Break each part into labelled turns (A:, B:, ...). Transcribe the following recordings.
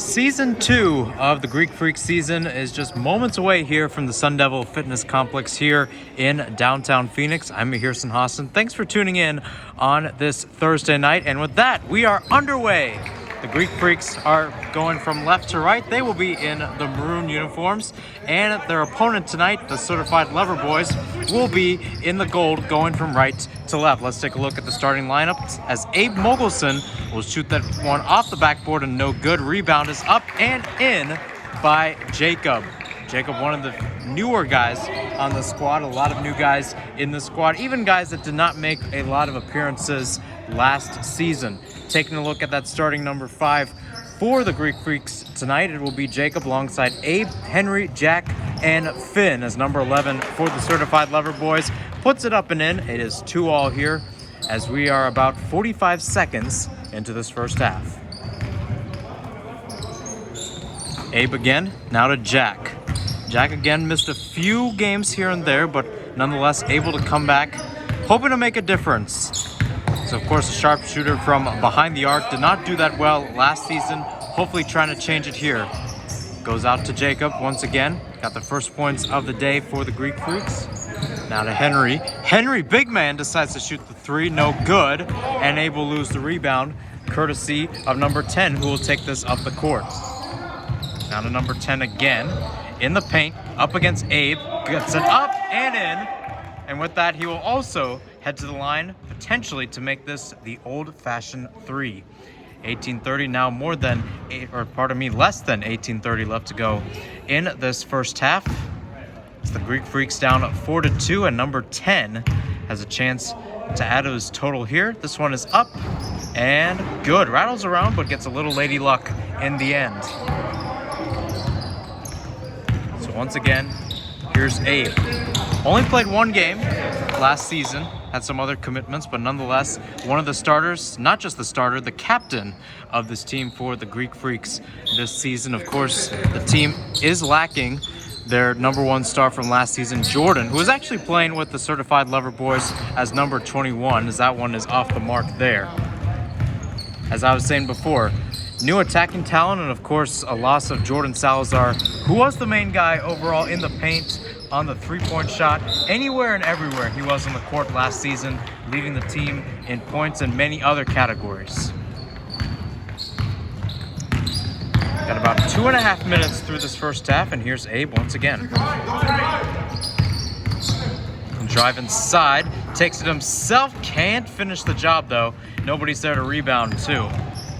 A: Season 2 of the Greek Freak season is just moments away here from the Sun Devil Fitness Complex here in downtown Phoenix. I'm Mahir Hassan. Thanks for tuning in on this Thursday night. And with that, we are underway. The Greek Freaks are going from left to right. They will be in the maroon uniforms. And their opponent tonight, the Certified Lover Boys, will be in the gold going from right to left. Let's take a look at the starting lineup as Abe Mogelson will shoot that one off the backboard and no good. Rebound is up and in by Jacob. Jacob, one of the newer guys on the squad. A lot of new guys in the squad, even guys that did not make a lot of appearances last season. Taking a look at that starting number 5 for the Greek Freaks tonight, it will be Jacob alongside Abe, Henry, Jack, and Finn as number 11 for the Certified Lover Boys. Puts it up and in. It is 2-all here as we are about 45 seconds into this first half. Abe again, now to Jack. Jack again missed a few games here and there, but nonetheless able to come back, hoping to make a difference. So of course, a sharpshooter from behind the arc did not do that well last season. Hopefully trying to change it here. Goes out to Jacob once again. Got the first points of the day for the Greek Freaks. Now to Henry. Henry, big man, decides to shoot the 3. No good. And Abe will lose the rebound, courtesy of number 10, who will take this up the court. Now to number 10 again. In the paint, up against Abe. Gets it up and in. And with that, he will also head to the line, potentially to make this the old-fashioned 3. 18:30 now, less than 18:30 left to go in this first half. It's the Greek Freaks down 4-2, and number 10 has a chance to add to his total here. This one is up and good. Rattles around, but gets a little lady luck in the end. So once again, here's Abe. Only played one game last season, had some other commitments, but nonetheless, one of the starters, not just the starter, the captain of this team for the Greek Freaks this season. Of course, the team is lacking their number 1 star from last season, Jordan, who is actually playing with the Certified Lover Boys as number 21, as that one is off the mark there. As I was saying before, new attacking talent, and of course, a loss of Jordan Salazar, who was the main guy overall in the paint, on the 3-point shot, anywhere and everywhere he was on the court last season, leading the team in points and many other categories. Got about 2.5 minutes through this first half, and here's Abe once again. Drive inside, takes it himself, can't finish the job though. Nobody's there to rebound too.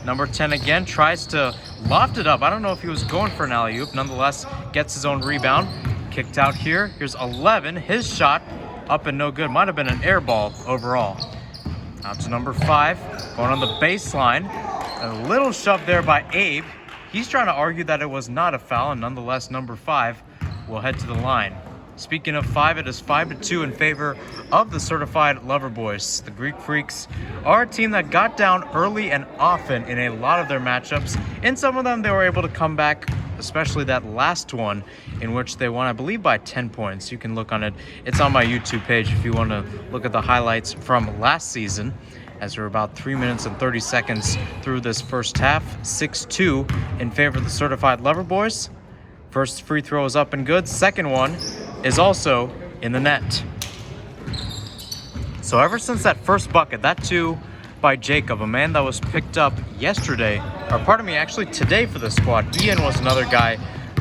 A: Number 10 again tries to loft it up. I don't know if he was going for an alley-oop, nonetheless gets his own rebound. Kicked out here. Here's 11. His shot up and no good. Might have been an air ball overall. Out to number 5. Going on the baseline. A little shove there by Abe. He's trying to argue that it was not a foul, and nonetheless, number 5 will head to the line. Speaking of 5, it is 5-2 in favor of the Certified Lover Boys. The Greek Freaks are a team that got down early and often in a lot of their matchups. In some of them, they were able to come back, especially that last one in which they won, I believe, by 10 points. You can look on it. It's on my YouTube page if you want to look at the highlights from last season, as we're about 3 minutes and 30 seconds through this first half. 6-2 in favor of the Certified Lover Boys. First free throw is up and good. Second one is also in the net. So ever since that first bucket, that too by Jacob, a man that was picked up yesterday, or pardon me, actually today for the squad. Ian was another guy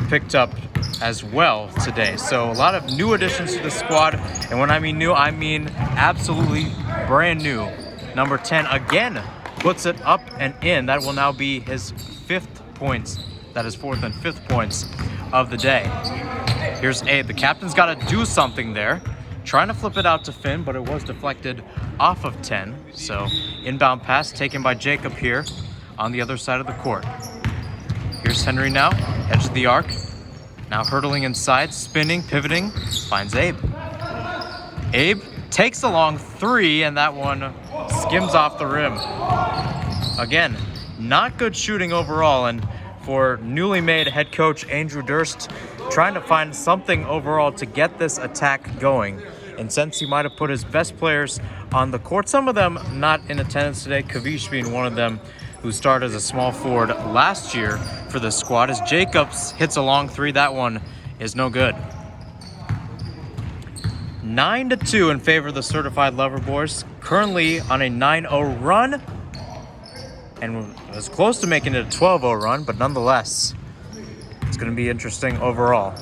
A: picked up as well today. So a lot of new additions to the squad. And when I mean new, I mean absolutely brand new. Number 10 again puts it up and in. That will now be his 5th points. That is 4th and 5th points of the day. Here's Abe. The captain's got to do something there. Trying to flip it out to Finn, but it was deflected off of 10. So inbound pass taken by Jacob here on the other side of the court. Here's Henry now, edge of the arc. Now hurtling inside, spinning, pivoting, finds Abe. Abe takes a long 3, and that one skims off the rim. Again, not good shooting overall, and for newly made head coach Andrew Dirst, trying to find something overall to get this attack going. And since he might have put his best players on the court, some of them not in attendance today, Kavish being one of them, who started as a small forward last year for the squad, as Jacobs hits a long three. That one is no good. 9-2 in favor of the Certified Lover Boys, currently on a 9-0 run, and was close to making it a 12-0 run, but nonetheless, it's going to be interesting overall.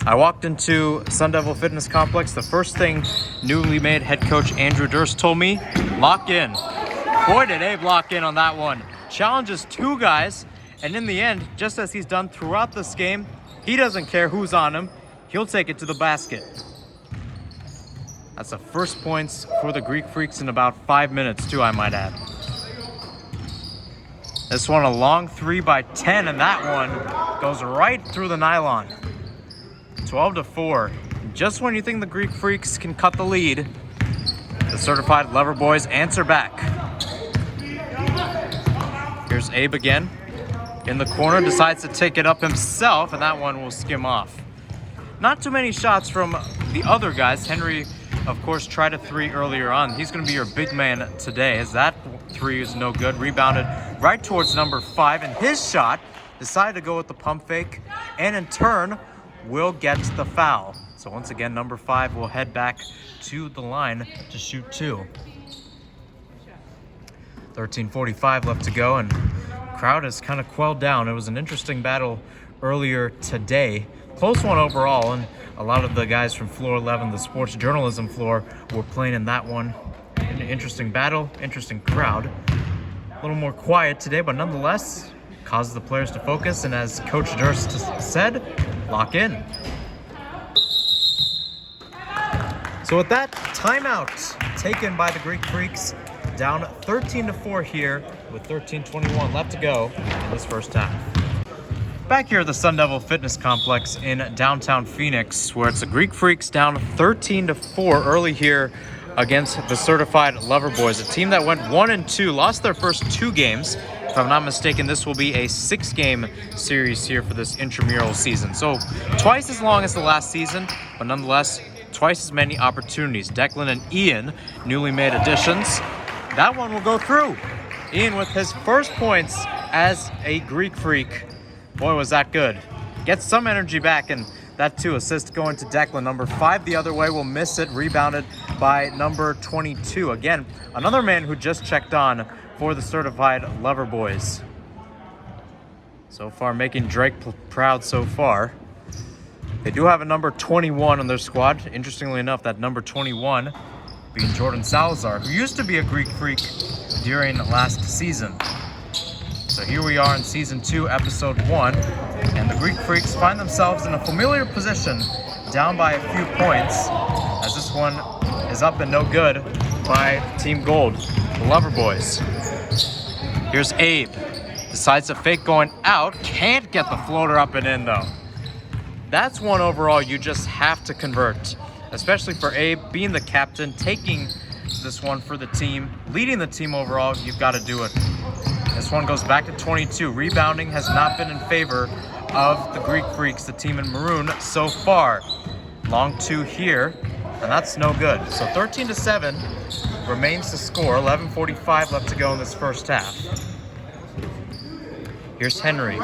A: I walked into Sun Devil Fitness Complex. The first thing newly made head coach Andrew Dirst told me, lock in. Boy, did Abe lock in on that one. Challenges two guys, and in the end, just as he's done throughout this game, he doesn't care who's on him. He'll take it to the basket. That's the first points for the Greek Freaks in about 5 minutes, too, I might add. This one a long 3 by 10, and that one goes right through the nylon. 12-4. Just when you think the Greek Freaks can cut the lead, the Certified Lover Boys answer back. Here's Abe again. In the corner, decides to take it up himself, and that one will skim off. Not too many shots from the other guys. Henry, of course, tried a 3 earlier on. He's going to be your big man today, as that 3 is no good. Rebounded right towards number 5, and his shot decided to go with the pump fake, and in turn will get the foul. So once again, number 5 will head back to the line to shoot 2. 13:45 left to go, and crowd has kind of quelled down. It was an interesting battle earlier today. Close one overall, and a lot of the guys from floor 11, the sports journalism floor, were playing in that one. An interesting battle, interesting crowd. A little more quiet today, but nonetheless, causes the players to focus, and as Coach Dirst said, lock in. So with that, timeout taken by the Greek Freaks, down 13-4 here with 13:21 left to go in this first half. Back here at the Sun Devil Fitness Complex in downtown Phoenix, where it's the Greek Freaks down 13-4 early here against the Certified Lover Boys, a team that went 1-2, lost their first 2 games. If I'm not mistaken, this will be a 6-game series here for this intramural season. So twice as long as the last season, but nonetheless, twice as many opportunities. Declan and Ian, newly made additions. That one will go through. Ian with his first points as a Greek Freak. Boy, was that good. Gets some energy back, and that too, assist going to Declan. Number 5 the other way will miss it, rebounded by number 22. Again, another man who just checked on for the Certified Lover Boys. So far, making Drake proud so far. They do have a number 21 on their squad. Interestingly enough, that number 21 being Jordan Salazar, who used to be a Greek Freak during last season. So here we are in Season 2, Episode 1, and the Greek Freaks find themselves in a familiar position, down by a few points, as this one is up and no good by Team Gold, the Lover Boys. Here's Abe. Decides to fake going out. Can't get the floater up and in, though. That's one overall you just have to convert, especially for Abe, being the captain, taking this one for the team, leading the team overall. You've got to do it. This one goes back to 22. Rebounding has not been in favor of the Greek Freaks, the team in maroon, so far. Long 2 here, and that's no good. So 13-7 remains to score. 11:45 left to go in this first half. Here's Henry.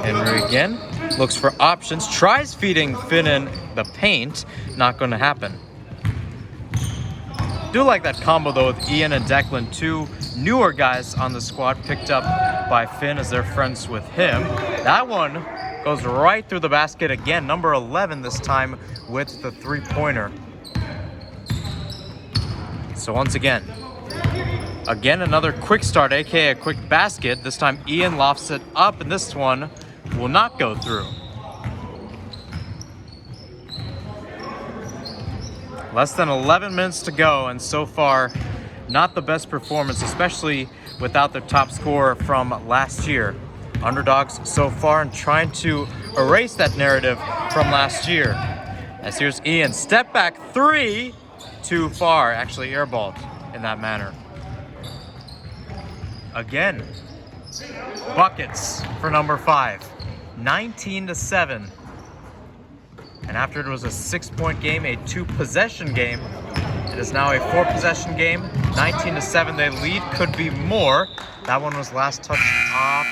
A: Henry again, looks for options, tries feeding Finn in the paint, not going to happen. Do like that combo though with Ian and Declan, 2 newer guys on the squad, picked up by Finn as they're friends with him. That one goes right through the basket again, number 11 this time with the 3-pointer. So once again, another quick start, aka a quick basket. This time Ian lofts it up, and this one will not go through. Less than 11 minutes to go, and so far, not the best performance, especially without their top scorer from last year. Underdogs so far, and trying to erase that narrative from last year. As here's Ian, step back 3, too far, actually airballed in that manner. Again, buckets for number 5, 19-7. And after it was a 6-point game, a 2-possession game, It is now a 4-possession game. 19-7 they lead. Could be more. That one was last touched off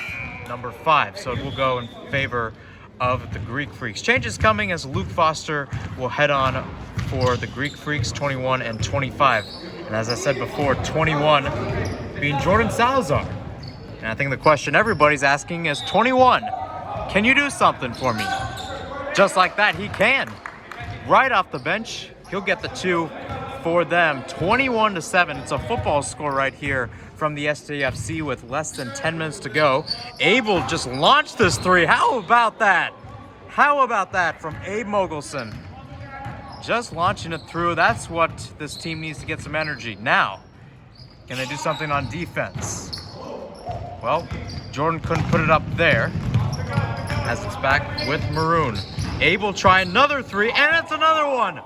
A: number 5. So it will go in favor of the Greek Freaks. Change is coming as Luke Foster will head on for the Greek Freaks, 21 and 25. And as I said before, 21 being Jordan Salazar. And I think the question everybody's asking is, 21, can you do something for me? Just like that, he can. Right off the bench, he'll get the 2 for them. 21-7. It's a football score right here from the SJFC with less than 10 minutes to go. Abe will just launch this 3. How about that? How about that from Abe Mogelson? Just launching it through. That's what this team needs to get some energy. Now, can they do something on defense? Well, Jordan couldn't put it up there as it's back with Maroon. Abe will try another 3, and it's another one.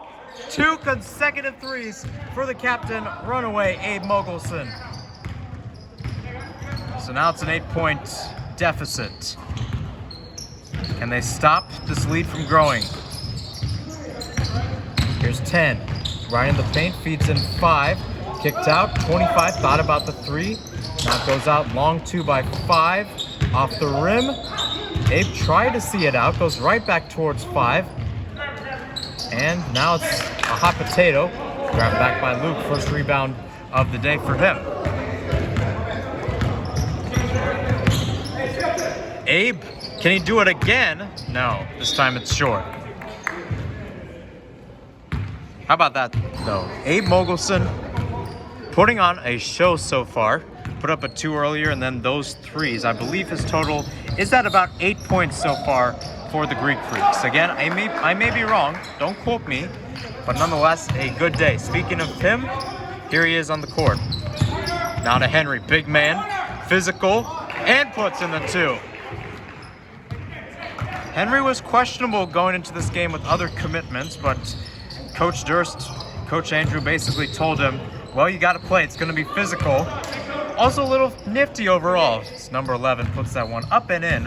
A: 2 consecutive 3s for the captain, runaway Abe Mogelson. So now it's an 8-point deficit. Can they stop this lead from growing? Here's 10. Right in the paint, feeds in 5. Kicked out, 25, thought about the 3. Now it goes out, long 2 by 5. Off the rim. Abe tried to see it out, goes right back towards 5. And now it's a hot potato. Grabbed back by Luke, first rebound of the day for him. Abe, can he do it again? No, this time it's short. How about that, though? Abe Mogelson putting on a show so far. Put up a 2 earlier, and then those 3s. I believe his total is at about 8 points so far for the Greek Freaks. Again, I may be wrong. Don't quote me. But nonetheless, a good day. Speaking of him, here he is on the court. Now to Henry. Big man, physical, and puts in the 2. Henry was questionable going into this game with other commitments, but Coach Dirst, Coach Andrew basically told him, well, you got to play. It's going to be physical. Also a little nifty overall. It's number 11 puts that one up and in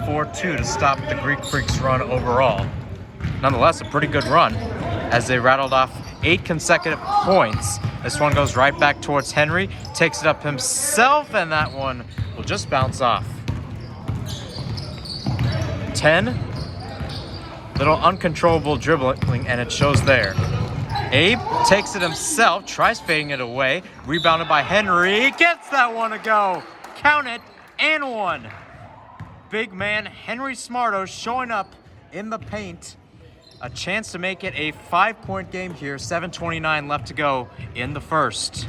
A: for 2 to stop the Greek Freaks run overall. Nonetheless, a pretty good run as they rattled off 8 consecutive points. This one goes right back towards Henry, takes it up himself, and that one will just bounce off. 10. Little uncontrollable dribbling, and it shows there. Abe takes it himself, tries fading it away. Rebounded by Henry. Gets that one to go. Count it, and 1. Big man Henry Smarto showing up in the paint. A chance to make it a 5-point game here. 7:29 left to go in the first.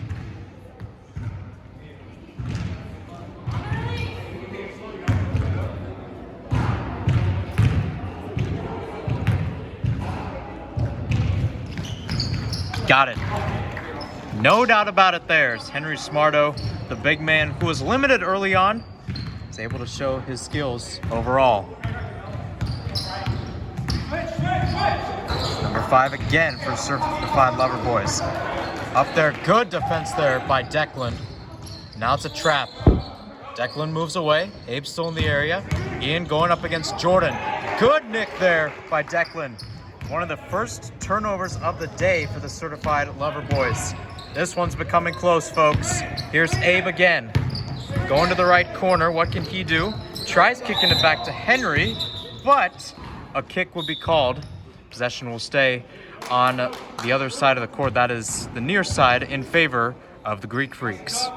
A: Got it. No doubt about it there's Henry Smarto, the big man who was limited early on, is able to show his skills overall. Number 5 again for Certified Lover Boys. Up there, good defense there by Declan. Now it's a trap. Declan moves away. Abe's still in the area. Ian going up against Jordan. Good nick there by Declan. One of the first turnovers of the day for the Certified Lover Boys. This one's becoming close, folks. Here's Abe again. Going to the right corner. What can he do? Tries kicking it back to Henry, but a kick would be called. Possession will stay on the other side of the court. That is the near side in favor of the Greek Freaks.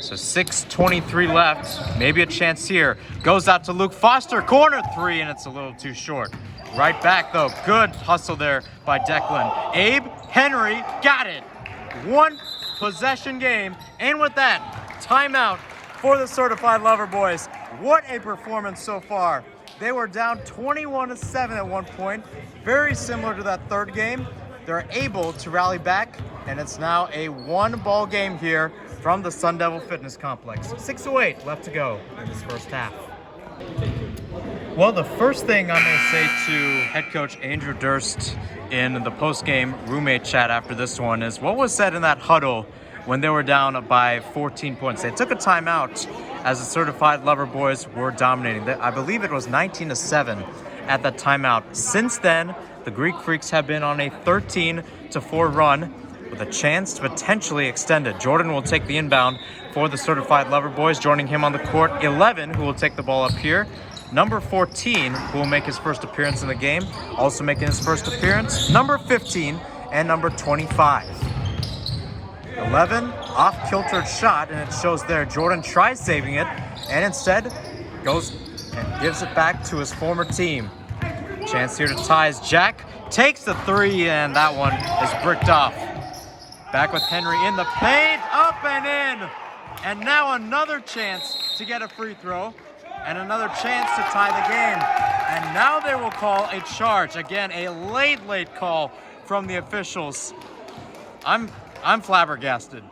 A: So 6:23 left. Maybe a chance here. Goes out to Luke Foster. Corner 3, and it's a little too short. Right back, though. Good hustle there by Declan. Abe, Henry, got it. 1 possession game. And with that, timeout for the Certified Lover Boys. What a performance so far. They were down 21-7 at one point. Very similar to that third game. They're able to rally back, and it's now a 1-ball game here from the Sun Devil Fitness Complex. 6:08 left to go in this first half. Well, the first thing I'm going to say to head coach Andrew Dirst in the post-game roommate chat after this one is what was said in that huddle when they were down by 14 points. They took a timeout as the Certified Lover Boys were dominating. I believe it was 19-7 at that timeout. Since then, The Greek Freaks have been on a 13-4 run with a chance to potentially extend it. Jordan will take the inbound for the Certified Lover Boys. Joining him on the court, 11, who will take the ball up here. Number 14, who will make his first appearance in the game. Also making his first appearance, number 15 and number 25. 11, off-kiltered shot, and it shows there. Jordan tries saving it, and instead goes and gives it back to his former team. Chance here to tie as Jack takes the three, and that one is bricked off. Back with Henry in the paint, up and in. And now another chance to get a free throw and another chance to tie the game. And now they will call a charge. Again, a late call from the officials. I'm flabbergasted.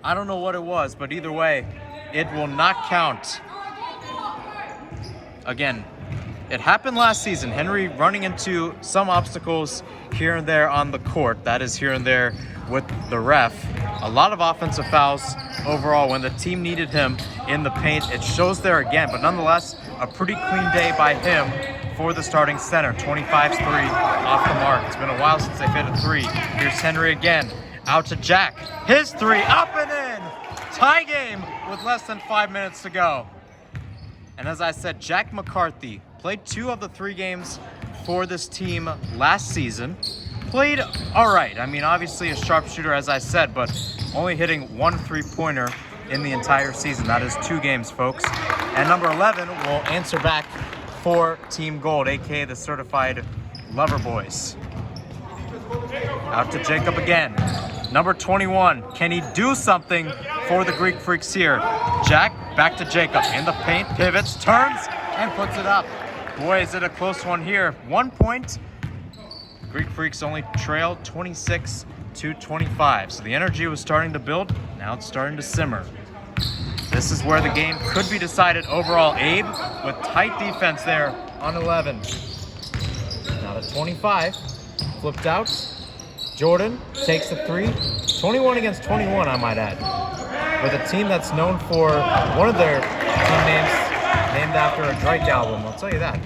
A: I don't know what it was, but either way, it will not count. Again, it happened last season. Henry running into some obstacles here and there on the court. That is here and there with the ref. A lot of offensive fouls overall when the team needed him in the paint. It shows there again, but nonetheless, a pretty clean day by him for the starting center. 25's three off the mark. It's been a while since they've hit a three. Here's Henry again. Out to Jack. His three, up and in. Tie game with less than 5 minutes to go. And as I said, Jack McCarthy played 2 of the 3 games for this team last season. Played all right. I mean, obviously a sharpshooter, as I said, but only hitting 1 3-pointer in the entire season. That is 2 games, folks. And number 11 will answer back for Team Gold, aka the Certified Lover Boys. Out to Jacob again. Number 21, can he do something for the Greek Freaks here? Jack, back to Jacob. In the paint, pivots, turns, and puts it up. Boy, is it a close one here. 1 point. Greek Freaks only trailed 26-25. So the energy was starting to build. Now it's starting to simmer. This is where the game could be decided overall. Abe with tight defense there on 11. Now to 25. Flipped out. Jordan takes the three. 21 against 21, I might add. With a team that's known for one of their team names named after a Drake album, I'll tell you that.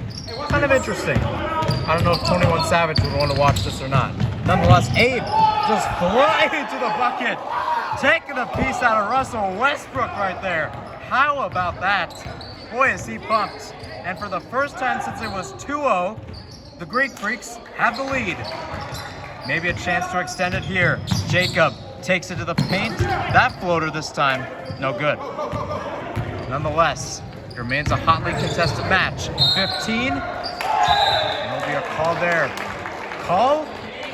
A: Kind of interesting. I don't know if 21 Savage would want to watch this or not. Nonetheless, Abe just flying to the bucket. Taking a piece out of Russell Westbrook right there. How about that? Boy, is he pumped. And for the first time since it was 2-0, the Greek Freaks have the lead. Maybe a chance to extend it here. Jacob takes it to the paint. That floater this time, no good. Nonetheless, it remains a hotly contested match. 15, and there'll be a call there. Call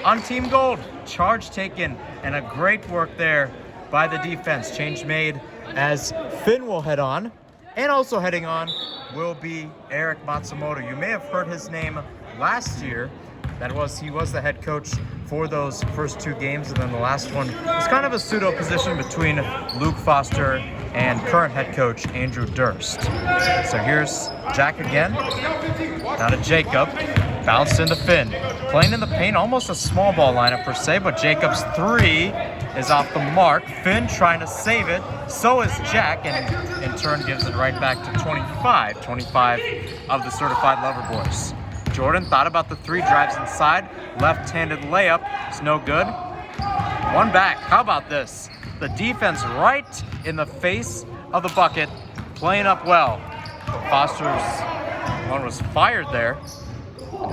A: on Team Gold. Charge taken, and a great work there by the defense. Change made as Finn will head on, and also heading on will be Eric Matsumoto. You may have heard his name last year. He was the head coach for those first 2 games, and then the last one was kind of a pseudo position between Luke Foster and current head coach Andrew Dirst. So here's Jack again. Now to Jacob. Bounced into Finn. Playing in the paint, almost a small ball lineup per se, but Jacob's three is off the mark. Finn trying to save it. So is Jack, and in turn gives it right back to 25. 25 of the Certified Lover Boys. Jordan thought about the 3, drives inside. Left-handed layup. It's no good. One back. How about this? The defense right in the face of the bucket. Playing up well. Foster's one was fired there.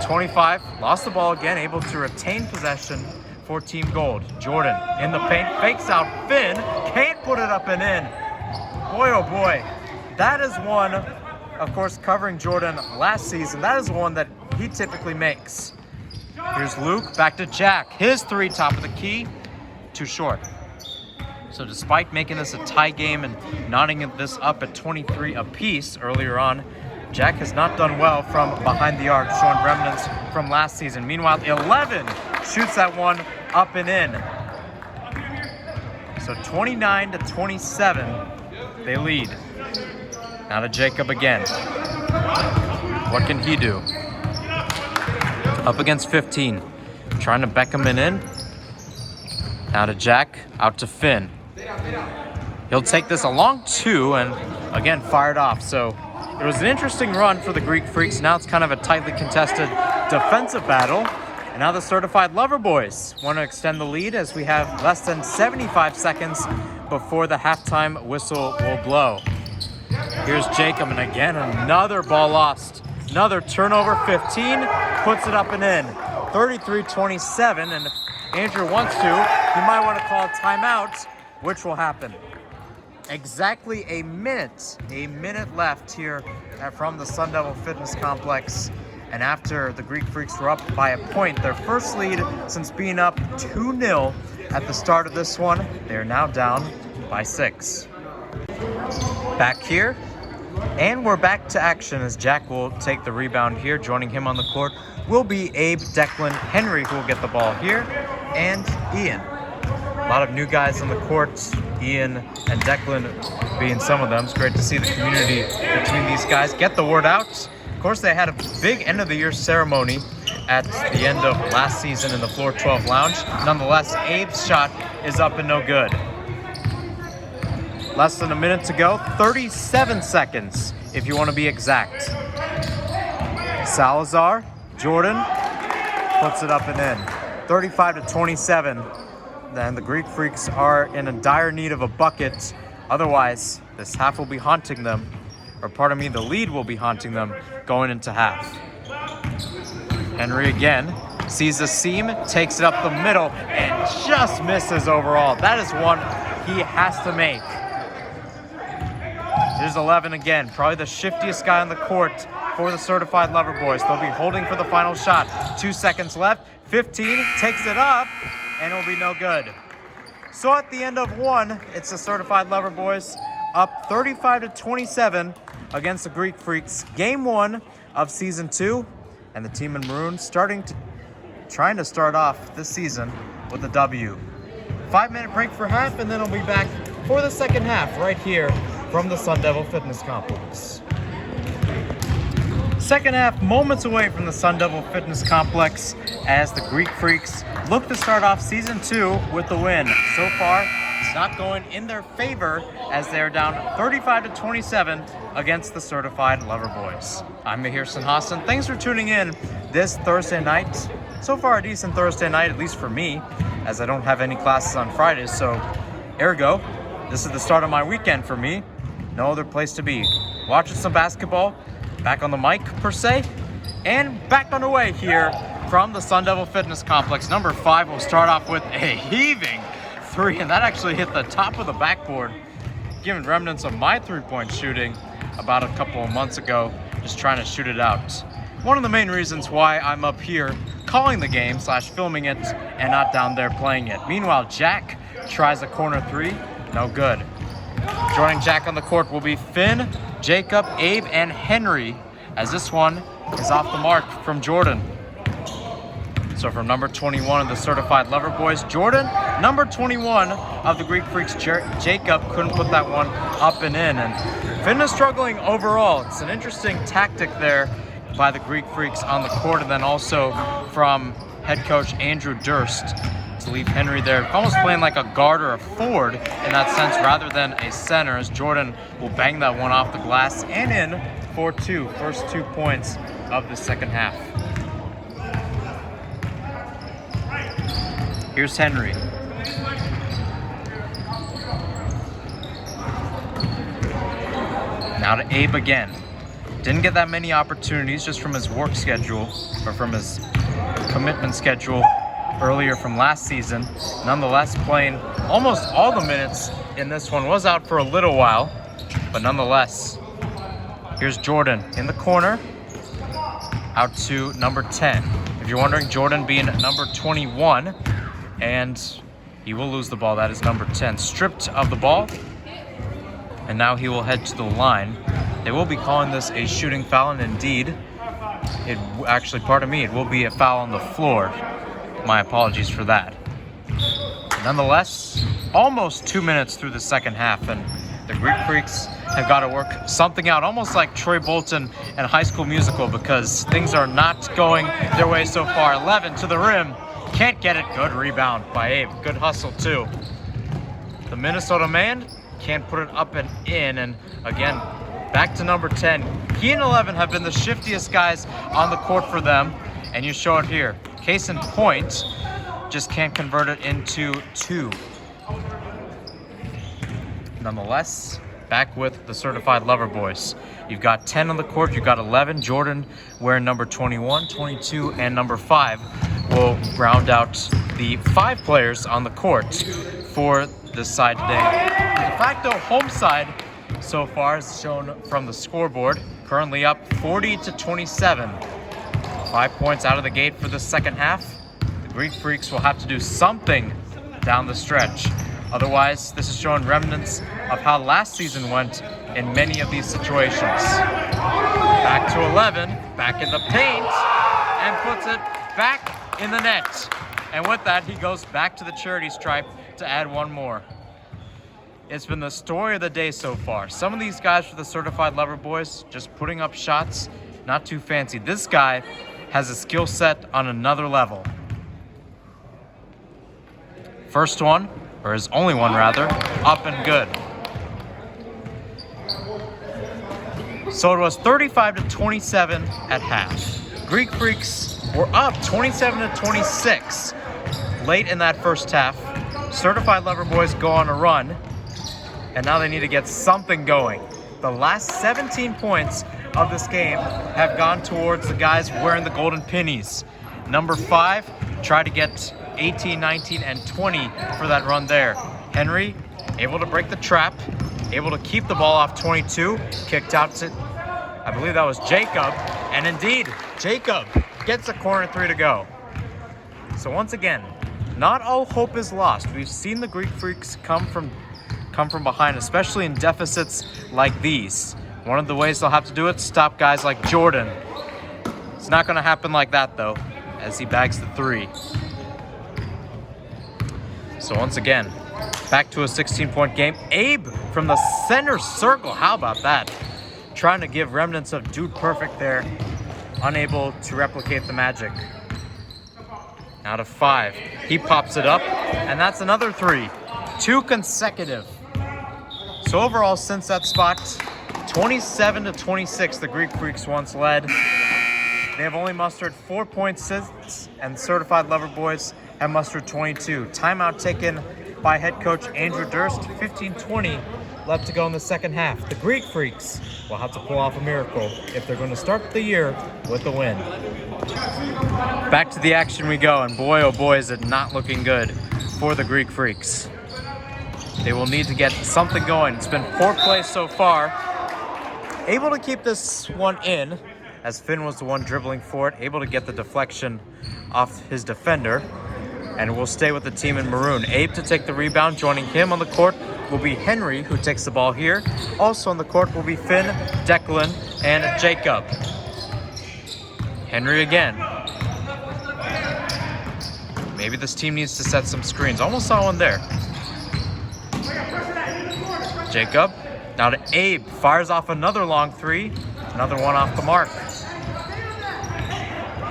A: 25. Lost the ball again. Able to retain possession for Team Gold. Jordan in the paint. Fakes out Finn. Can't put it up and in. Boy, oh boy. That is one, of course, covering Jordan last season. That is one that he typically makes. Here's Luke, back to Jack. His 3, top of the key, too short. So despite making this a tie game and knotting this up at 23 apiece earlier on, Jack has not done well from behind the arc, showing remnants from last season. Meanwhile, 11 shoots that one up and in. So 29-27, they lead. Now to Jacob again. What can he do? Up against 15. Trying to Beckham in. Now to Jack. Out to Finn. He'll take this a long 2 and again fired off. So it was an interesting run for the Greek Freaks. Now it's kind of a tightly contested defensive battle. And now the Certified Lover Boys want to extend the lead as we have less than 75 seconds before the halftime whistle will blow. Here's Jacob, and again, another ball lost. Another turnover, 15, puts it up and in. 33-27, and if Andrew wants to, he might want to call a timeout, which will happen. Exactly a minute left here from the Sun Devil Fitness Complex. And after the Greek Freaks were up by a point, their first lead since being up 2-0 at the start of this one, they are now down by 6. Back here, and we're back to action as Jack will take the rebound here. Joining him on the court will be Abe, Declan, Henry, who will get the ball here, and Ian. A lot of new guys on the court, Ian and Declan being some of them. It's great to see the community between these guys get the word out. Of course, they had a big end of the year ceremony at the end of last season in the Floor 12 Lounge. Nonetheless, Abe's shot is up and no good. Less than a minute to go, 37 seconds if you want to be exact. Salazar, Jordan puts it up and in. 35-27. Then the Greek Freaks are in a dire need of a bucket. Otherwise, this half will be haunting them. Or pardon me, the lead will be haunting them going into half. Henry again sees the seam, takes it up the middle, and just misses overall. That is one he has to make. Here's 11 again, probably the shiftiest guy on the court for the Certified Lover Boys. They'll be holding for the final shot. 2 seconds left. 15 takes it up, and it'll be no good. So at the end of one, it's the Certified Lover Boys up 35-27 against the Greek Freaks. Game 1 of season 2, and the team in maroon trying to start off this season with a W. 5-minute break for half, and then we'll be back for the second half right here from the Sun Devil Fitness Complex. Second half, moments away from the Sun Devil Fitness Complex as the Greek Freaks look to start off season 2 with the win. So far, it's not going in their favor as they're down 35-27 against the Certified Lover Boys. I'm Mahir Sinhasan. Thanks for tuning in this Thursday night. So far, a decent Thursday night, at least for me, as I don't have any classes on Fridays. So, ergo, this is the start of my weekend for me. No other place to be. Watching some basketball, back on the mic per se, and back underway here from the Sun Devil Fitness Complex. Number 5 will start off with a heaving 3, and that actually hit the top of the backboard, giving remnants of my 3-point shooting about a couple of months ago, just trying to shoot it out. One of the main reasons why I'm up here calling the game / filming it and not down there playing it. Meanwhile, Jack tries a corner 3, no good. Joining Jack on the court will be Finn, Jacob, Abe, and Henry, as this one is off the mark from Jordan. So from number 21 of the Certified Lover Boys, Jordan. Number 21 of the Greek Freaks, Jacob, couldn't put that one up and in. And Finn is struggling overall. It's an interesting tactic there by the Greek Freaks on the court, and then also from head coach Andrew Dirst to leave Henry there, almost playing like a guard or a forward in that sense rather than a center, as Jordan will bang that one off the glass and in for 2, first 2 points of the second half. Here's Henry. Now to Abe again. Didn't get that many opportunities just from his work schedule or from his commitment schedule earlier from last season. Nonetheless, playing almost all the minutes in this one. Was out for a little while, but nonetheless. Here's Jordan in the corner, out to number 10. If you're wondering, Jordan being number 21, and he will lose the ball. That is number 10, stripped of the ball, and now he will head to the line. They will be calling this a shooting foul, and indeed, it will be a foul on the floor. My apologies for that. Nonetheless, almost 2 minutes through the second half, and the Greek Freaks have got to work something out, almost like Troy Bolton and High School Musical, because things are not going their way so far. 11 to the rim, can't get it. Good rebound by Abe. Good hustle too. The Minnesota man can't put it up and in, and again, back to number 10. He and 11 have been the shiftiest guys on the court for them, And you show it here. Case in point, just can't convert it into 2. Nonetheless, back with the certified lover boys. You've got 10 on the court, you've got 11. Jordan wearing number 21, 22, and number 5 will round out the 5 players on the court for this side today. The de facto home side so far is shown from the scoreboard, currently up 40-27. 5 points out of the gate for the second half. The Greek Freaks will have to do something down the stretch. Otherwise, this is showing remnants of how last season went in many of these situations. Back to 11, back in the paint, and puts it back in the net. And with that, he goes back to the charity stripe to add one more. It's been the story of the day so far. Some of these guys for the certified lover boys just putting up shots, not too fancy. This guy has a skill set on another level. First one, or his only one rather, up and good. So it was 35-27 at half. Greek Freaks were up 27-26 late in that first half. Certified lover boys go on a run, and now they need to get something going. The last 17 points of this game have gone towards the guys wearing the golden pennies. Number 5 tried to get 18, 19, and 20 for that run there. Henry able to break the trap, able to keep the ball off 22, kicked out to, I believe that was Jacob, and indeed, Jacob gets a corner 3 to go. So once again, not all hope is lost. We've seen the Greek Freaks come from behind, especially in deficits like these. One of the ways they'll have to do it, stop guys like Jordan. It's not going to happen like that though, as he bags the 3. So once again, back to a 16-point game. Abe from the center circle. How about that? Trying to give remnants of Dude Perfect there. Unable to replicate the magic. Out of 5. He pops it up, and that's another 3. 2 consecutive. So overall, since that spot, 27-26, the Greek Freaks once led. They have only mustered 4 points since, and certified lover boys have mustered 22. Timeout taken by head coach Andrew Dirst. 15-20 left to go in the second half. The Greek Freaks will have to pull off a miracle if they're going to start the year with a win. Back to the action we go, and boy, oh boy, is it not looking good for the Greek Freaks. They will need to get something going. It's been 4 plays so far. Able to keep this one in, as Finn was the one dribbling for it, able to get the deflection off his defender, and will stay with the team in maroon. Abe to take the rebound. Joining him on the court will be Henry, who takes the ball here. Also on the court will be Finn, Declan, and Jacob. Henry again. Maybe this team needs to set some screens. Almost saw one there. Jacob, now to Abe. Fires off another long 3. Another one off the mark.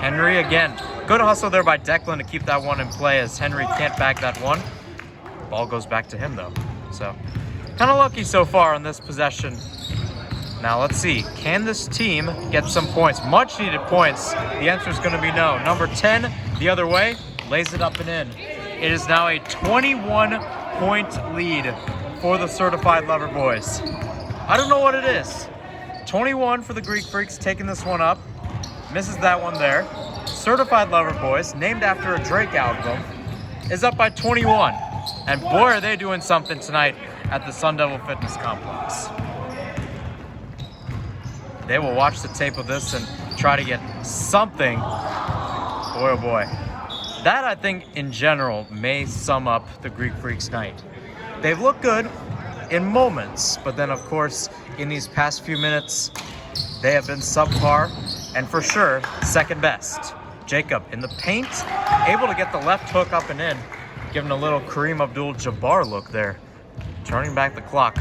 A: Henry again. Good hustle there by Declan to keep that one in play, as Henry can't bag that one. Ball goes back to him though. So kind of lucky so far on this possession. Now let's see. Can this team get some points? Much needed points. The answer is going to be no. Number 10 the other way. Lays it up and in. It is now a 21-point lead for the certified lover boys. I don't know what it is. 21 for the Greek Freaks, taking this one up. Misses that one there. Certified lover boys, named after a Drake album, is up by 21. And boy, are they doing something tonight at the Sun Devil Fitness Complex. They will watch the tape of this and try to get something. Boy, oh boy. That, I think, in general, may sum up the Greek Freaks night. They've looked good in moments, but then, of course, in these past few minutes, they have been subpar, and for sure, second best. Jacob in the paint, able to get the left hook up and in, giving a little Kareem Abdul-Jabbar look there. Turning back the clock,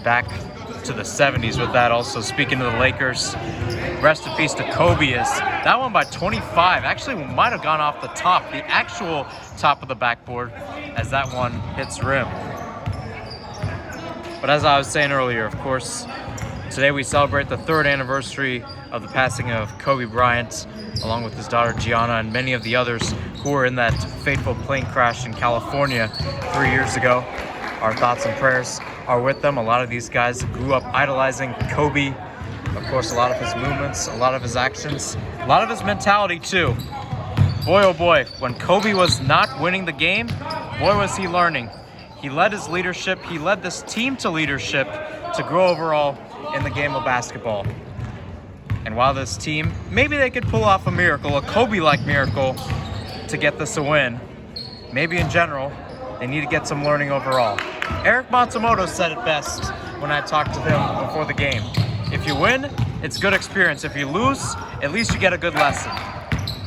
A: back to the 70s with that. Also, speaking of the Lakers, rest in peace to Kobe. Is that one by 25. Actually, might have gone off the top, the actual top of the backboard, as that one hits rim. But as I was saying earlier, of course, today we celebrate the 3rd anniversary of the passing of Kobe Bryant, along with his daughter Gianna and many of the others who were in that fateful plane crash in California 3 years ago. Our thoughts and prayers are with them. A lot of these guys grew up idolizing Kobe. Of course, a lot of his movements, a lot of his actions, a lot of his mentality too. Boy, oh boy, when Kobe was not winning the game, boy was he learning. He led his leadership, he led this team to leadership to grow overall in the game of basketball. And while this team, maybe they could pull off a miracle, a Kobe-like miracle to get this a win, maybe in general, they need to get some learning overall. Eric Matsumoto said it best when I talked to him before the game. If you win, it's good experience. If you lose, at least you get a good lesson.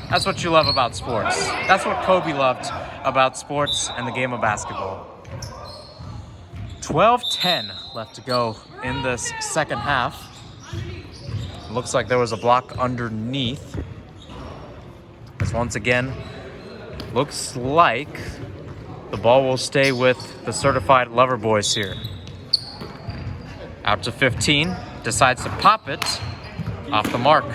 A: That's what you love about sports. That's what Kobe loved about sports and the game of basketball. 12-10 left to go in this second half. Looks like there was a block underneath. This once again looks like the ball will stay with the certified lover boys here. Out to 15, decides to pop it off the mark.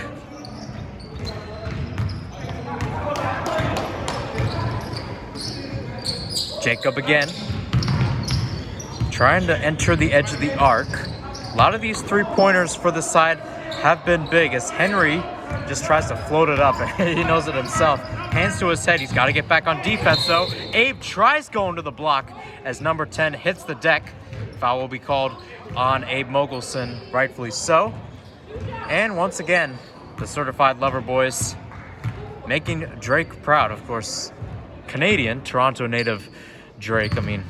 A: Jacob again, trying to enter the edge of the arc. A lot of these three-pointers for the side have been big as Henry just tries to float it up. He knows it himself. Hands to his head. He's got to get back on defense, though. Abe tries going to the block as number 10 hits the deck. Foul will be called on Abe Mogelson, rightfully so. And once again, the certified lover boys making Drake proud. Of course, Canadian, Toronto native Drake. I mean,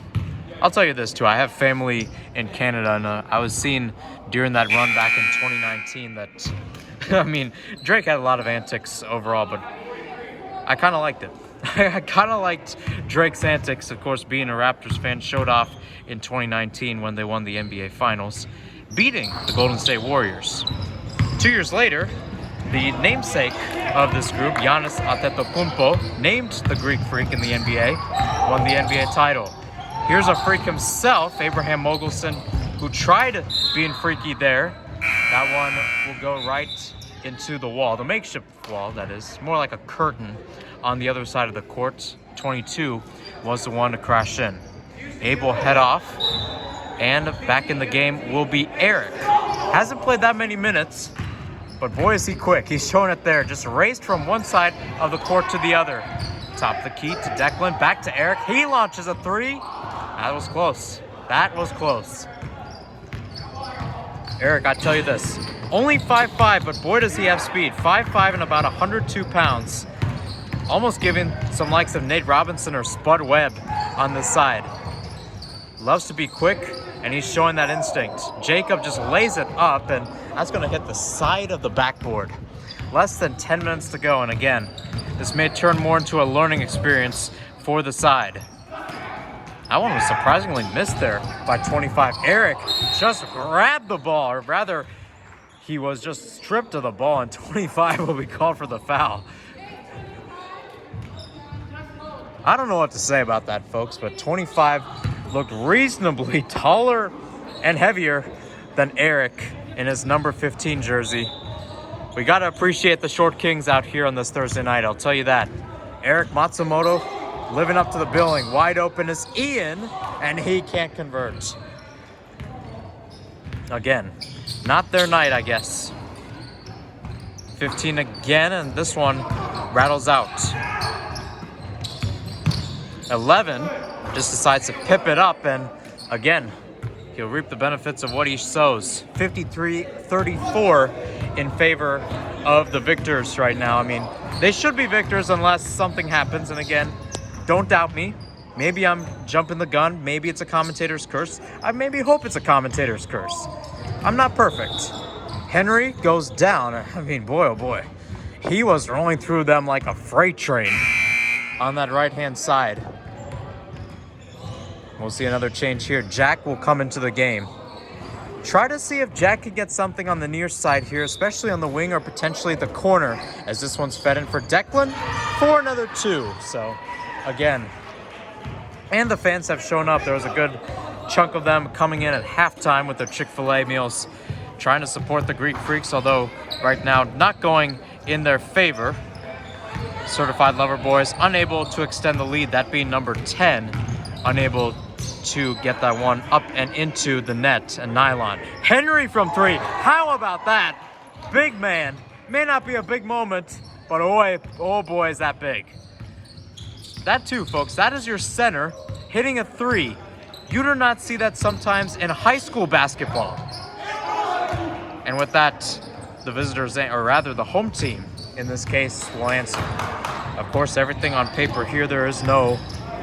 A: I'll tell you this, too. I have family in Canada, and I was seeing during that run back in 2019 that, I mean, Drake had a lot of antics overall, but I kind of liked it. I kind of liked Drake's antics. Of course, being a Raptors fan, showed off in 2019 when they won the NBA Finals, beating the Golden State Warriors. 2 years later, the namesake of this group, Giannis Antetokounmpo, named the Greek Freak in the NBA, won the NBA title. Here's a freak himself, Abraham Mogelson, who tried being freaky there. That one will go right into the wall, the makeshift wall, that is, more like a curtain on the other side of the court. 22 was the one to crash in. Abe will head off, and back in the game will be Eric. Hasn't played that many minutes, but boy is he quick. He's showing it there, just raced from one side of the court to the other. Top the key to Declan, back to Eric. He launches a three. That was close. That was close. Eric, I tell you this, only 5'5", but boy does he have speed. 5'5" and about 102 pounds. Almost giving some likes of Nate Robinson or Spud Webb on this side. Loves to be quick, and he's showing that instinct. Jacob just lays it up, and that's going to hit the side of the backboard. Less than 10 minutes to go, and again, this may turn more into a learning experience for the side. That one was surprisingly missed there by 25. Eric just grabbed the ball, or rather, he was just stripped of the ball, and 25 will be called for the foul. I don't know what to say about that, folks, but 25 looked reasonably taller and heavier than Eric in his number 15 jersey. We got to appreciate the short kings out here on this Thursday night, I'll tell you that. Eric Matsumoto living up to the billing. Wide open is Ian, and he can't convert. Again, not their night, I guess. 15 again, and this one rattles out. 11 just decides to pip it up, and again, he'll reap the benefits of what he sows. 53-34 in favor of the victors right now. I mean, they should be victors unless something happens, and again, don't doubt me. Maybe I'm jumping the gun. Maybe it's a commentator's curse. I maybe hope it's a commentator's curse. I'm not perfect. Henry goes down. I mean, boy, oh boy. He was rolling through them like a freight train on that right-hand side. We'll see another change here. Jack will come into the game. Try to see if Jack could get something on the near side here, especially on the wing or potentially the corner, as this one's fed in for Declan for another two. So, again, and the fans have shown up. There was a good chunk of them coming in at halftime with their Chick-fil-A meals trying to support the Greek Freaks, although right now not going in their favor. Certified Lover Boys unable to extend the lead, that being number 10, unable to get that one up and into the net and nylon. Henry from 3, how about that? Big man, may not be a big moment, but oh boy is that big. That too, folks, that is your center hitting a 3. You do not see that sometimes in high school basketball. And with that, the visitors, or rather the home team in this case, will answer. Of course, everything on paper here, there is no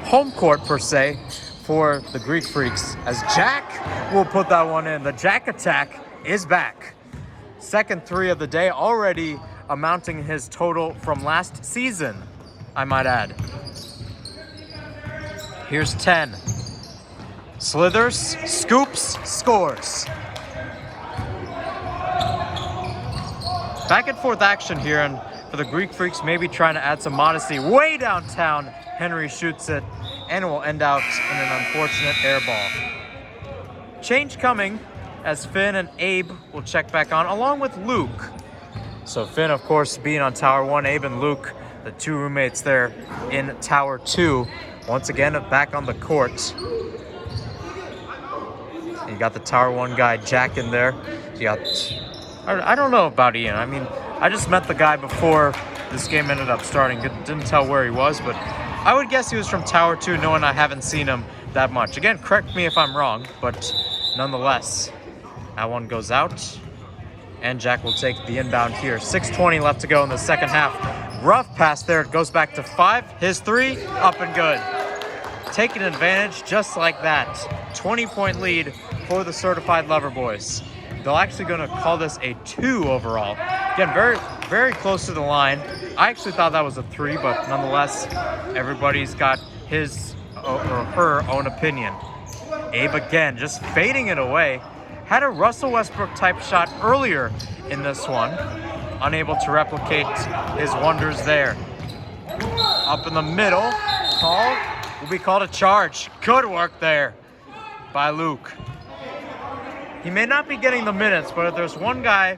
A: home court per se for the Greek Freaks, as Jack will put that one in. The Jack attack is back. Second 3 of the day, already amounting his total from last season, I might add. Here's 10. Slithers, scoops, scores. Back and forth action here, and for the Greek Freaks, maybe trying to add some modesty. Way downtown, Henry shoots it, and it will end out in an unfortunate air ball. Change coming as Finn and Abe will check back on, along with Luke. So Finn, of course, being on Tower 1, Abe and Luke, the 2 roommates there in Tower 2, once again back on the court. You got the Tower 1 guy, Jack, in there. You got, I don't know about Ian. I mean, I just met the guy before this game ended up starting. Didn't tell where he was, but I would guess he was from Tower 2, knowing I haven't seen him that much. Again, correct me if I'm wrong, but nonetheless, that one goes out, and Jack will take the inbound here. 6:20 left to go in the second half. Rough pass there. It goes back to 5. His 3, up and good. Taking advantage just like that. 20-point lead for the Certified Lover Boys. They're actually going to call this a 2 overall. Again, very, very close to the line. I actually thought that was a 3, but nonetheless, everybody's got his or her own opinion. Abe again, just fading it away. Had a Russell Westbrook type shot earlier in this one. Unable to replicate his wonders there. Up in the middle, call will be called a charge. Good work there by Luke. He may not be getting the minutes, but if there's one guy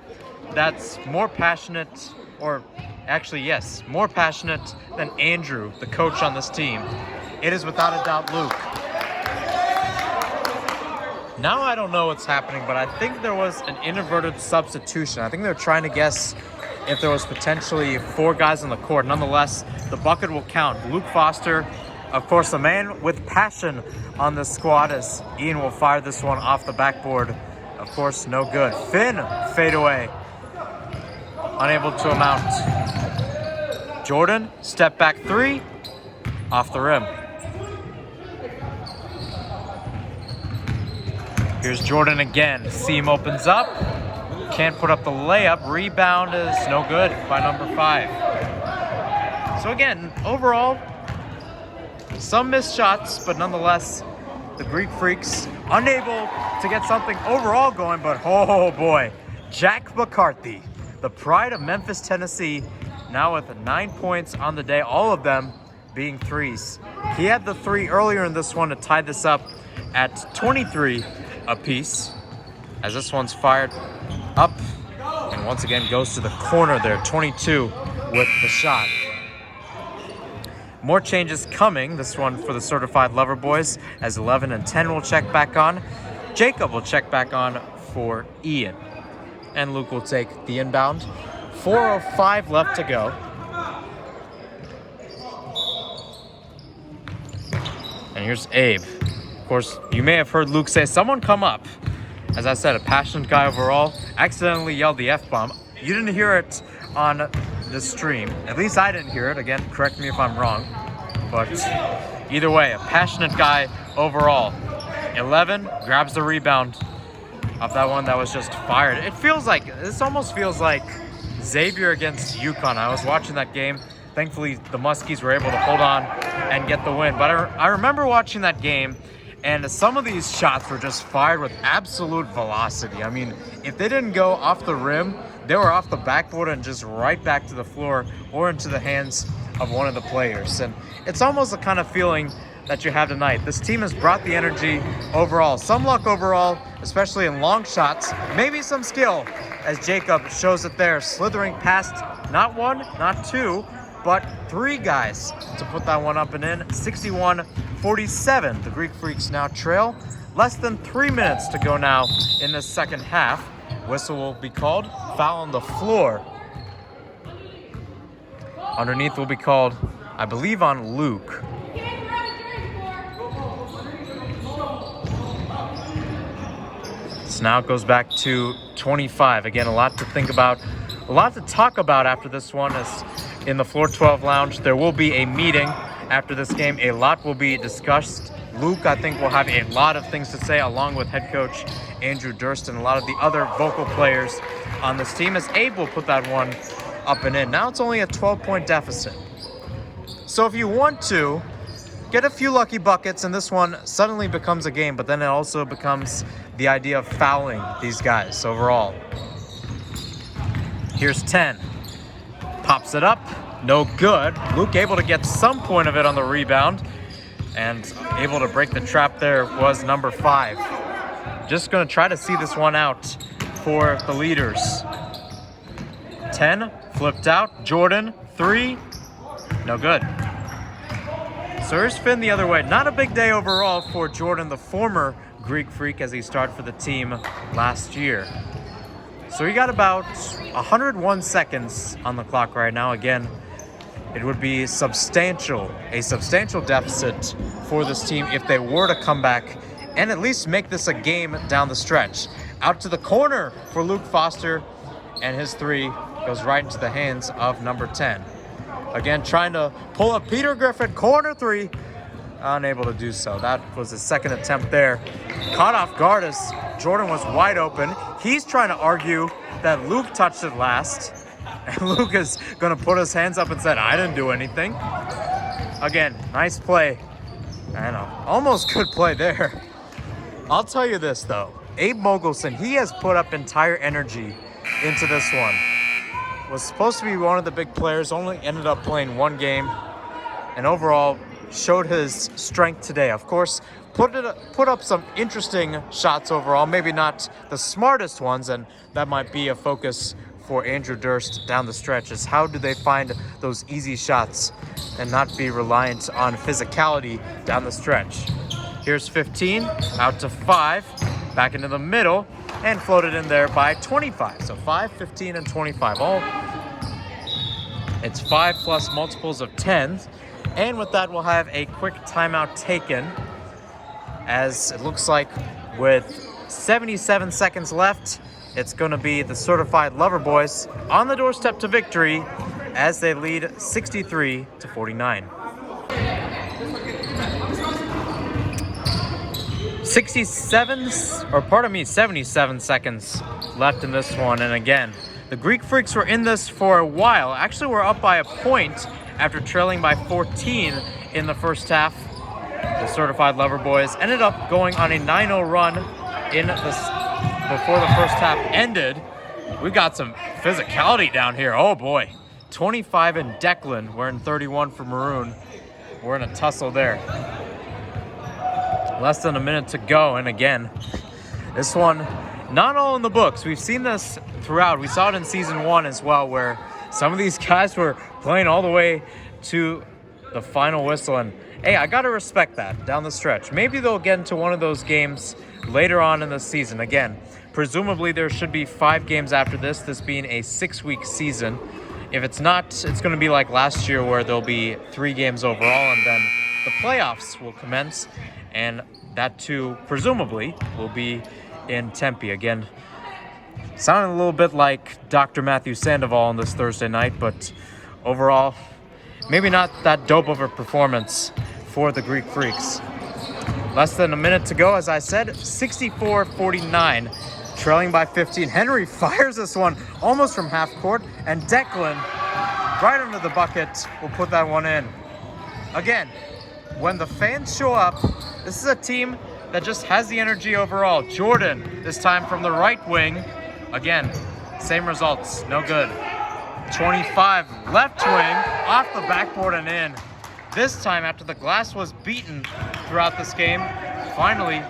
A: that's more passionate, or actually, yes, more passionate than Andrew, the coach on this team, it is without a doubt Luke. Now I don't know what's happening, but I think there was an inadvertent substitution. I think they're trying to guess if there was potentially 4 guys on the court. Nonetheless, the bucket will count. Luke Foster, of course, the man with passion on this squad, as Ian will fire this one off the backboard. Of course, no good. Finn, fade away. Unable to amount. Jordan, step back 3, off the rim. Here's Jordan again. Seam opens up. Can't put up the layup. Rebound is no good by number 5. So again, overall, some missed shots, but nonetheless, the Greek Freaks unable to get something overall going, but oh boy, Jack McCarthy, the pride of Memphis, Tennessee, now with 9 points on the day, all of them being 3s. He had the 3 earlier in this one to tie this up at 23 apiece, as this one's fired up and once again goes to the corner there. 22 with the shot. More changes coming, this one for the Certified Lover Boys, as 11 and 10 will check back on. Jacob will check back on for Ian, and Luke will take the inbound. 4:05 left to go. And here's Abe. Of course, you may have heard Luke say, "Someone come up." As I said, a passionate guy overall. Accidentally yelled the F-bomb. You didn't hear it on the stream. At least I didn't hear it. Again, correct me if I'm wrong. But either way, a passionate guy overall. 11 grabs the rebound off that one that was just fired. It feels like, this almost feels like Xavier against UConn. I was watching that game. Thankfully, the Muskies were able to hold on and get the win. But I remember watching that game, and some of these shots were just fired with absolute velocity. I mean, if they didn't go off the rim, they were off the backboard and just right back to the floor or into the hands of one of the players. And it's almost the kind of feeling that you have tonight. This team has brought the energy overall. Some luck overall, especially in long shots. Maybe some skill, as Jacob shows it there, slithering past not one, not two, but three guys to put that one up and in. 61-47. The Greek Freaks now trail. Less than 3 minutes to go now in the second half. Whistle will be called. Foul on the floor. Underneath will be called, I believe, on Luke. So now it goes back to 25. Again, a lot to think about, a lot to talk about after this one. As in the Floor 12 Lounge, there will be a meeting after this game. A lot will be discussed. Luke, I think, will have a lot of things to say, along with head coach Andrew Dirst and a lot of the other vocal players on this team, as Abe will put that one up and in. Now it's only a 12-point deficit. So if you want to get a few lucky buckets, and this one suddenly becomes a game, but then it also becomes the idea of fouling these guys overall. Here's 10. Pops it up. No good. Luke able to get some point of it on the rebound, and able to break the trap there was number 5. Just going to try to see this one out for the leaders. 10, flipped out. Jordan, 3, no good. So here's Finn the other way. Not a big day overall for Jordan, the former Greek Freak, as he started for the team last year. So he got about 101 seconds on the clock right now. Again, it would be a substantial deficit for this team if they were to come back and at least make this a game down the stretch. Out to the corner for Luke Foster, and his 3 goes right into the hands of number 10. Again, trying to pull up Peter Griffin, corner 3, unable to do so. That was his second attempt there. Caught off guard as Jordan was wide open. He's trying to argue that Luke touched it last. And Luke is going to put his hands up and said, I didn't do anything. Again, nice play. I know, almost good play there. I'll tell you this, though. Abe Mogelson, he has put up entire energy into this one. Was supposed to be one of the big players, only ended up playing one game. And overall, showed his strength today. Of course, put up some interesting shots overall. Maybe not the smartest ones, and that might be a focus for Andrew Dirst down the stretch, is how do they find those easy shots and not be reliant on physicality down the stretch. Here's 15, out to 5, back into the middle, and floated in there by 25. So 5, 15, and 25. It's 5 plus multiples of 10s. And with that, we'll have a quick timeout taken, as it looks like with 77 seconds left, it's going to be the certified Lover Boys on the doorstep to victory as they lead 63-49. 77 seconds left in this one. And again, the Greek Freaks were in this for a while. Actually, we're up by a point after trailing by 14 in the first half. The certified Lover Boys ended up going on a 9-0 run in before the first half ended. We got some physicality down here. Oh boy. 25 and Declan wearing 31 for Maroon. We're in a tussle there. Less than a minute to go, and again, this one not all in the books. We've seen this throughout. We saw it in season 1 as well, where some of these guys were playing all the way to the final whistle, and hey, I gotta respect that down the stretch. Maybe they'll get into one of those games later on in the season. Again, presumably there should be 5 games after this being a 6-week season. If it's not, it's going to be like last year, where there'll be 3 games overall, and then the playoffs will commence, and that too presumably will be in Tempe. Again, sounding a little bit like Dr. Matthew Sandoval on this Thursday night, but overall, maybe not that dope of a performance for the Greek Freaks. Less than a minute to go, as I said, 64-49, trailing by 15. Henry fires this one almost from half court, and Declan, right under the bucket, will put that one in. Again, when the fans show up, this is a team that just has the energy overall. Jordan, this time from the right wing. Again, same results, no good. 25, left wing, off the backboard and in. This time, after the glass was beaten throughout this game, finally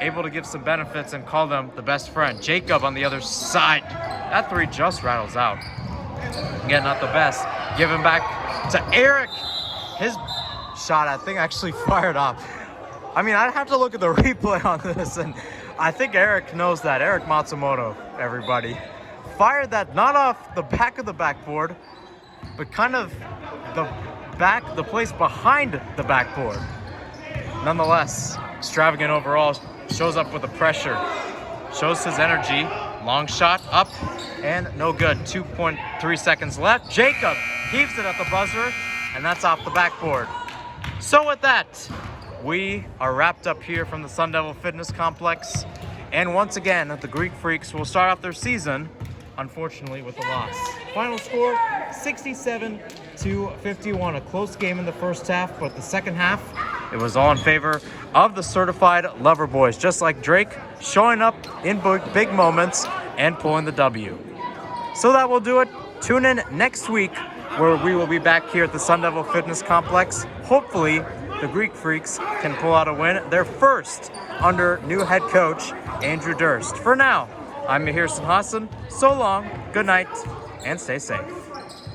A: able to give some benefits and call them the best friend. Jacob on the other side. That three just rattles out. Again, not the best. Giving back to Eric. His shot, I think, actually fired off. I mean, I'd have to look at the replay on this, and I think Eric knows that. Eric Matsumoto, everybody. Fired that not off the back of the backboard, but kind of the place behind the backboard. Nonetheless, extravagant overall, shows up with the pressure, shows his energy. Long shot up and no good. 2.3 seconds left. Jacob heaves it at the buzzer, and that's off the backboard. So with that, we are wrapped up here from the Sun Devil Fitness Complex. And once again, the Greek Freaks will start off their season, unfortunately, with a loss. Final score, 67-51. A close game in the first half, but the second half, it was all in favor of the certified lover boys, just like Drake, showing up in big moments and pulling the W. So that will do it. Tune in next week, where we will be back here at the Sun Devil Fitness Complex. Hopefully, the Greek Freaks can pull out a win, their first under new head coach Andrew Dirst. For now, I'm Mahir Hassan. So long, good night, and stay safe.